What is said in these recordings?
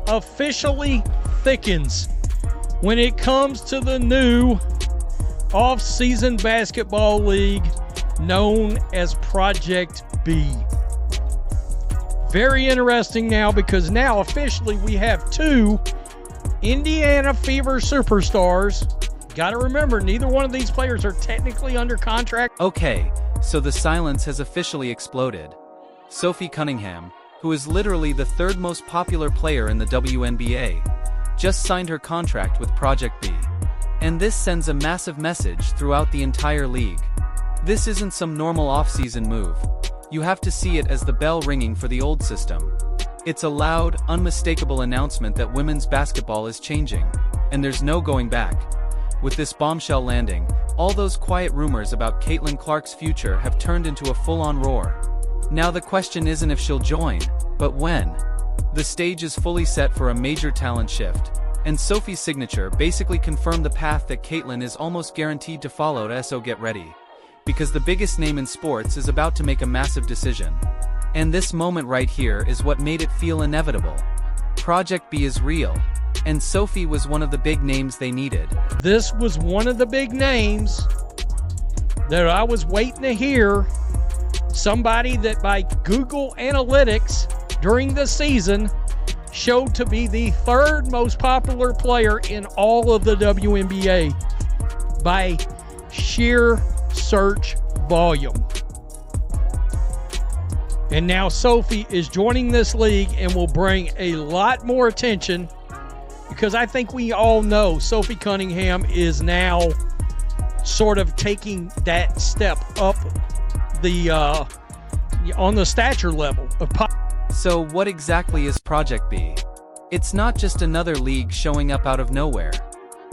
Officially thickens when it comes to the new off-season basketball league known as Project B. Very interesting now, because now officially we have two Indiana Fever superstars. Got to remember, neither one of these players are technically under contract. Okay, so the silence has officially exploded. Sophie Cunningham, who is literally the third most popular player in the WNBA, just signed her contract with Project B. And this sends a massive message throughout the entire league. This isn't some normal off-season move. You have to see it as the bell ringing for the old system. It's a loud, unmistakable announcement that women's basketball is changing, and there's no going back. With this bombshell landing, all those quiet rumors about Caitlin Clark's future have turned into a full-on roar. Now the question isn't if she'll join, but when. The stage is fully set for a major talent shift, and Sophie's signature basically confirmed the path that Caitlin is almost guaranteed to follow. So get ready, because the biggest name in sports is about to make a massive decision. And this moment right here is what made it feel inevitable. Project B is real, and Sophie was one of the big names they needed. This was one of the big names that I was waiting to hear. Somebody that by Google Analytics during the season showed to be the third most popular player in all of the WNBA by sheer search volume. And now Sophie is joining this league and will bring a lot more attention, because I think we all know Sophie Cunningham is now sort of taking that step up on the stature level of So what exactly is Project B? It's not just another league showing up out of nowhere.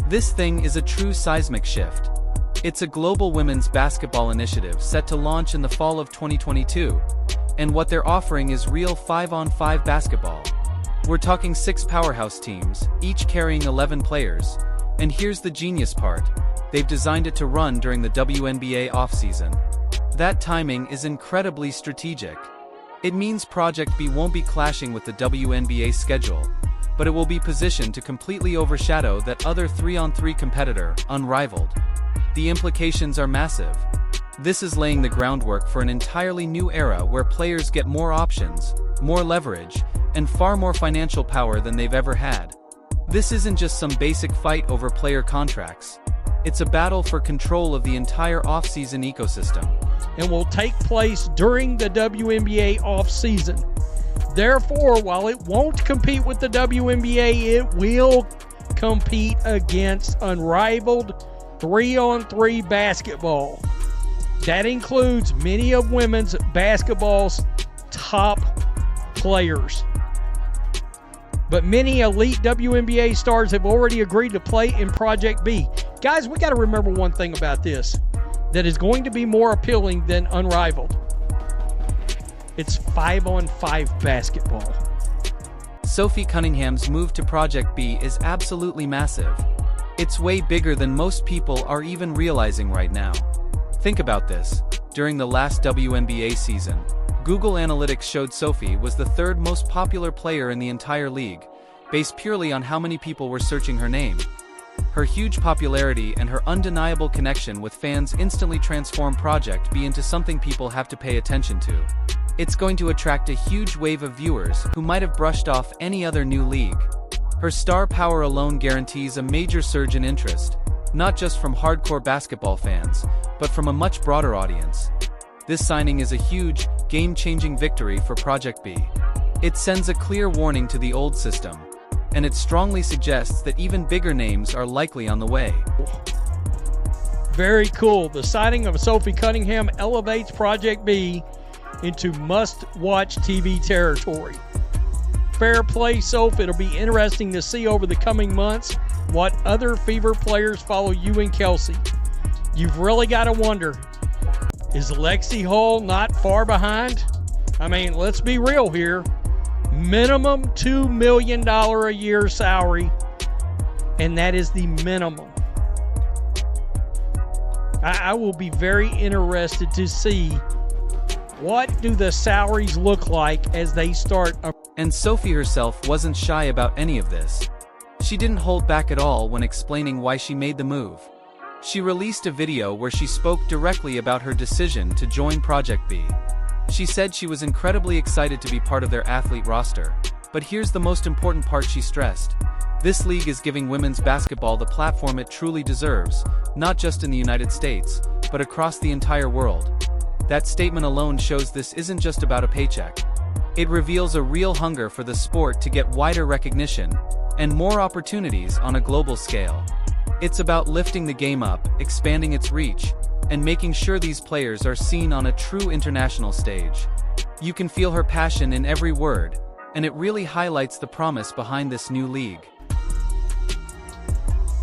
This thing is a true seismic shift. It's a global women's basketball initiative set to launch in the fall of 2022, and what they're offering is real 5-on-5 basketball. We're talking 6 powerhouse teams, each carrying 11 players, and here's the genius part: they've designed it to run during the WNBA offseason. That timing is incredibly strategic. It means Project B won't be clashing with the WNBA schedule, but it will be positioned to completely overshadow that other 3-on-3 competitor, Unrivaled. The implications are massive. This is laying the groundwork for an entirely new era where players get more options, more leverage, and far more financial power than they've ever had. This isn't just some basic fight over player contracts. It's a battle for control of the entire off-season ecosystem. And will take place during the WNBA off-season. Therefore, while it won't compete with the WNBA, it will compete against Unrivaled 3-on-3 basketball. That includes many of women's basketball's top players. But many elite WNBA stars have already agreed to play in Project B. Guys, we got to remember one thing about this that is going to be more appealing than Unrivaled. It's 5-on-5 basketball. Sophie Cunningham's move to Project B is absolutely massive. It's way bigger than most people are even realizing right now. Think about this. During the last WNBA season, Google Analytics showed Sophie was the third most popular player in the entire league, based purely on how many people were searching her name. Her huge popularity and her undeniable connection with fans instantly transformed Project B into something people have to pay attention to. It's going to attract a huge wave of viewers who might have brushed off any other new league. Her star power alone guarantees a major surge in interest, not just from hardcore basketball fans, but from a much broader audience. This signing is a huge, game-changing victory for Project B. It sends a clear warning to the old system, and it strongly suggests that even bigger names are likely on the way. Very cool. The signing of Sophie Cunningham elevates Project B into must-watch TV territory. Fair play, Soph. It'll be interesting to see over the coming months what other Fever players follow you and Kelsey. You've really got to wonder, is Lexi Hull not far behind? I mean, let's be real here. Minimum $2 million a year salary, and that is the minimum. I will be very interested to see What do the salaries look like as they start? And Sophie herself wasn't shy about any of this. She didn't hold back at all when explaining why she made the move. She released a video where she spoke directly about her decision to join Project B. She said she was incredibly excited to be part of their athlete roster, but here's the most important part she stressed. This league is giving women's basketball the platform it truly deserves, not just in the United States, but across the entire world. That statement alone shows this isn't just about a paycheck. It reveals a real hunger for the sport to get wider recognition and more opportunities on a global scale. It's about lifting the game up, expanding its reach, and making sure these players are seen on a true international stage. You can feel her passion in every word, and it really highlights the promise behind this new league.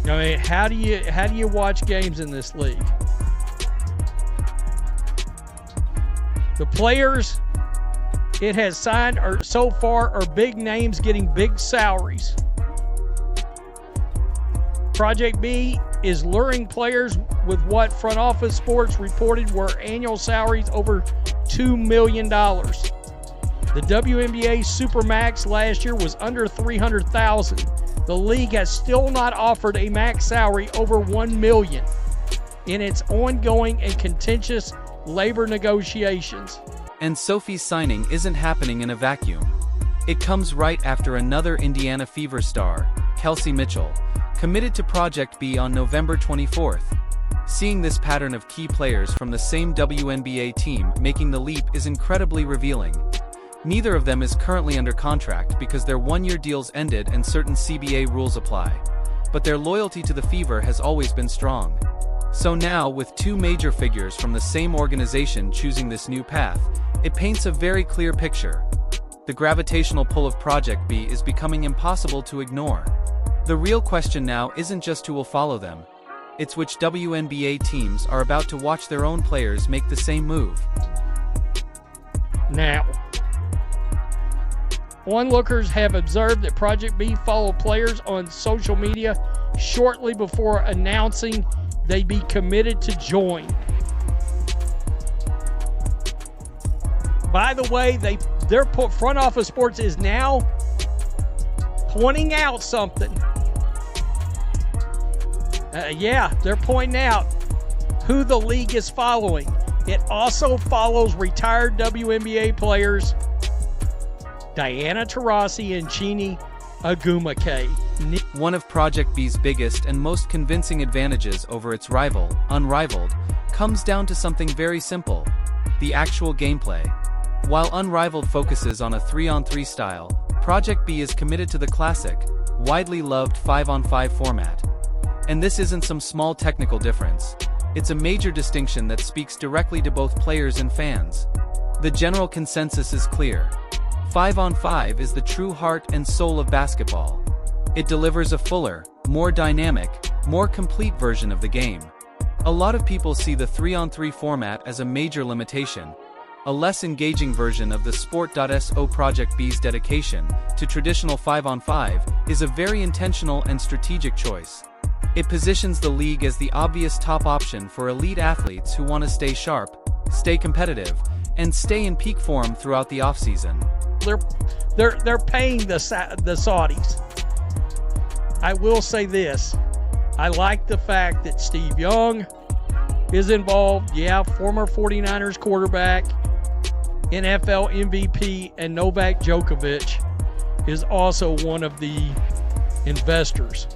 I mean, how do you watch games in this league? The players it has signed so far are big names getting big salaries. Project B is luring players with what Front Office Sports reported were annual salaries over $2 million. The WNBA Supermax last year was under $300,000. The league has still not offered a max salary over $1 million in its ongoing and contentious labor negotiations. And Sophie's signing isn't happening in a vacuum. It comes right after another Indiana Fever star, Kelsey Mitchell, committed to Project B on November 24th. Seeing this pattern of key players from the same WNBA team making the leap is incredibly revealing. Neither of them is currently under contract because their one-year deals ended and certain CBA rules apply. But their loyalty to the Fever has always been strong. So now, with two major figures from the same organization choosing this new path, it paints a very clear picture. The gravitational pull of Project B is becoming impossible to ignore. The real question now isn't just who will follow them. It's which WNBA teams are about to watch their own players make the same move. Now, onlookers have observed that Project B followed players on social media shortly before announcing they'd be committed to join. By the way, their Front Office Sports is now pointing out something. They're pointing out who the league is following. It also follows retired WNBA players Diana Taurasi and Chini Agumake. One of Project B's biggest and most convincing advantages over its rival, Unrivaled, comes down to something very simple: the actual gameplay. While Unrivaled focuses on a 3-on-3 style, Project B is committed to the classic, widely loved 5-on-5 format. And this isn't some small technical difference. It's a major distinction that speaks directly to both players and fans. The general consensus is clear. 5-on-5 is the true heart and soul of basketball. It delivers a fuller, more dynamic, more complete version of the game. A lot of people see the 3-on-3 format as a major limitation. A less engaging version of the Sport.so. Project B's dedication to traditional 5-on-5 is a very intentional and strategic choice. It positions the league as the obvious top option for elite athletes who want to stay sharp, stay competitive, and stay in peak form throughout the offseason. They're paying the Saudis. I will say this. I like the fact that Steve Young is involved. Yeah, former 49ers quarterback, NFL MVP, and Novak Djokovic is also one of the investors.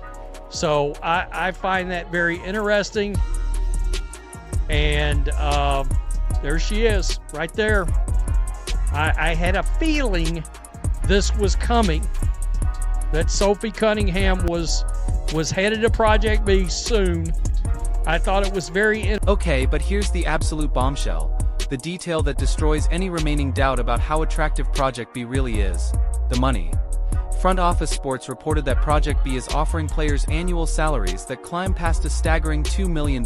So I find that very interesting. And there she is, right there. I had a feeling this was coming, that Sophie Cunningham was headed to Project B soon. I thought it was very Okay, but here's the absolute bombshell, the detail that destroys any remaining doubt about how attractive Project B really is: the money. Front Office Sports reported that Project B is offering players annual salaries that climb past a staggering $2 million.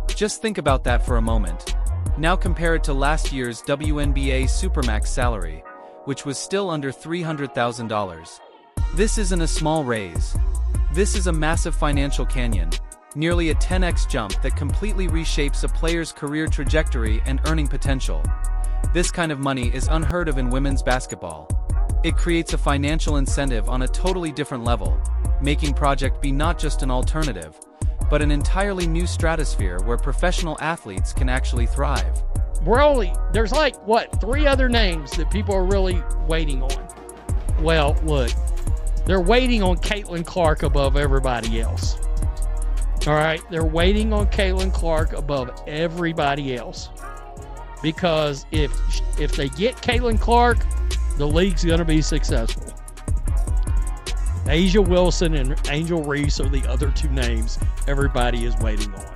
Just think about that for a moment. Now compare it to last year's WNBA Supermax salary, which was still under $300,000. This isn't a small raise. This is a massive financial canyon, nearly a 10x jump that completely reshapes a player's career trajectory and earning potential. This kind of money is unheard of in women's basketball. It creates a financial incentive on a totally different level, making Project B not just an alternative, but an entirely new stratosphere where professional athletes can actually thrive. There's like, what, 3 other names that people are really waiting on. Well, look, they're waiting on Caitlin Clark above everybody else. All right, they're waiting on Caitlin Clark above everybody else. Because if they get Caitlin Clark, the league's going to be successful. A'ja Wilson and Angel Reese are the other 2 names everybody is waiting on.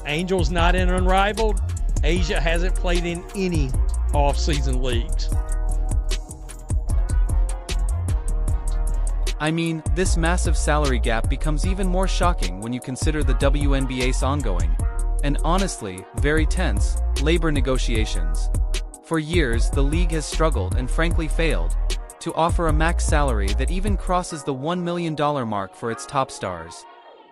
Angel's not in Unrivaled. A'ja hasn't played in any off-season leagues. I mean, this massive salary gap becomes even more shocking when you consider the WNBA's ongoing, and honestly, very tense, labor negotiations. For years, the league has struggled and frankly failed to offer a max salary that even crosses the $1 million mark for its top stars.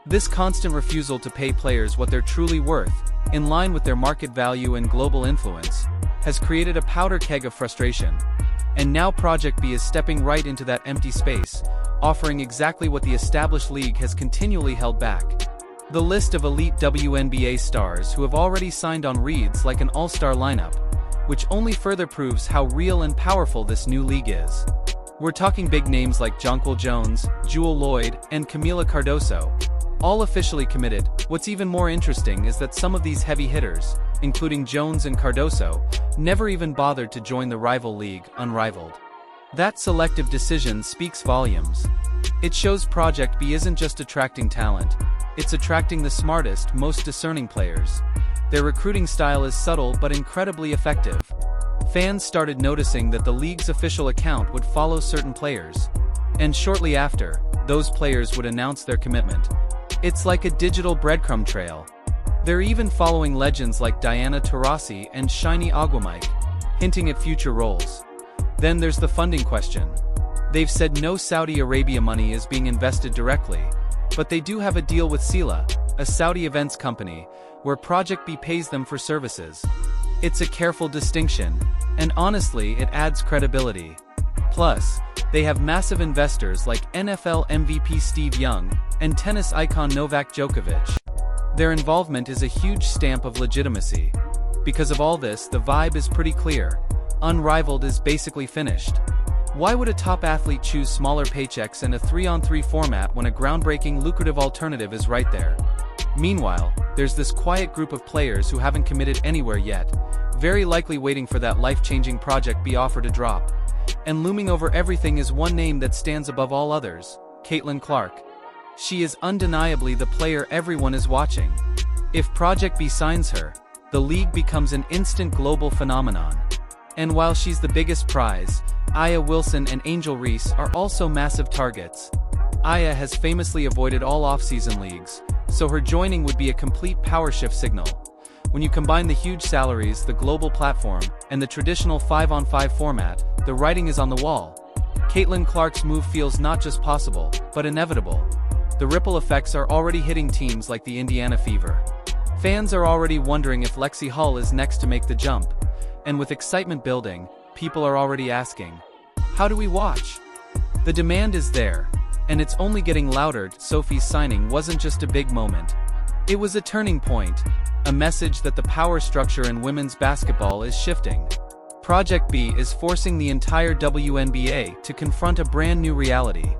This constant refusal to pay players what they're truly worth, in line with their market value and global influence, has created a powder keg of frustration. And now Project B is stepping right into that empty space, offering exactly what the established league has continually held back. The list of elite WNBA stars who have already signed on reads like an all-star lineup, which only further proves how real and powerful this new league is. We're talking big names like Jonquil Jones, Jewel Lloyd, and Camila Cardoso, all officially committed. What's even more interesting is that some of these heavy hitters, including Jones and Cardoso, never even bothered to join the rival league, Unrivaled. That selective decision speaks volumes. It shows Project B isn't just attracting talent, it's attracting the smartest, most discerning players. Their recruiting style is subtle but incredibly effective. Fans started noticing that the league's official account would follow certain players, and shortly after, those players would announce their commitment. It's like a digital breadcrumb trail. They're even following legends like Diana Taurasi and Shiny Aguamike, hinting at future roles. Then there's the funding question. They've said no Saudi Arabia money is being invested directly, but they do have a deal with Sila, a Saudi events company, where Project B pays them for services. It's a careful distinction, and honestly, it adds credibility. Plus, they have massive investors like NFL MVP Steve Young and tennis icon Novak Djokovic. Their involvement is a huge stamp of legitimacy. Because of all this, the vibe is pretty clear. Unrivaled is basically finished. Why would a top athlete choose smaller paychecks and a 3-on-3 format when a groundbreaking, lucrative alternative is right there? Meanwhile, there's this quiet group of players who haven't committed anywhere yet, very likely waiting for that life-changing Project B offer to drop. And looming over everything is one name that stands above all others: Caitlin Clark. She is undeniably the player everyone is watching. If Project B signs her, the league becomes an instant global phenomenon. And while she's the biggest prize, A'ja Wilson and Angel Reese are also massive targets. A'ja has famously avoided all off-season leagues, so her joining would be a complete power shift signal. When you combine the huge salaries, the global platform, and the traditional 5-on-5 format, the writing is on the wall. Caitlin Clark's move feels not just possible, but inevitable. The ripple effects are already hitting teams like the Indiana Fever. Fans are already wondering if Lexi Hull is next to make the jump. And with excitement building, people are already asking, how do we watch? The demand is there, and it's only getting louder. Sophie's signing wasn't just a big moment. It was a turning point, a message that the power structure in women's basketball is shifting. Project B is forcing the entire WNBA to confront a brand new reality.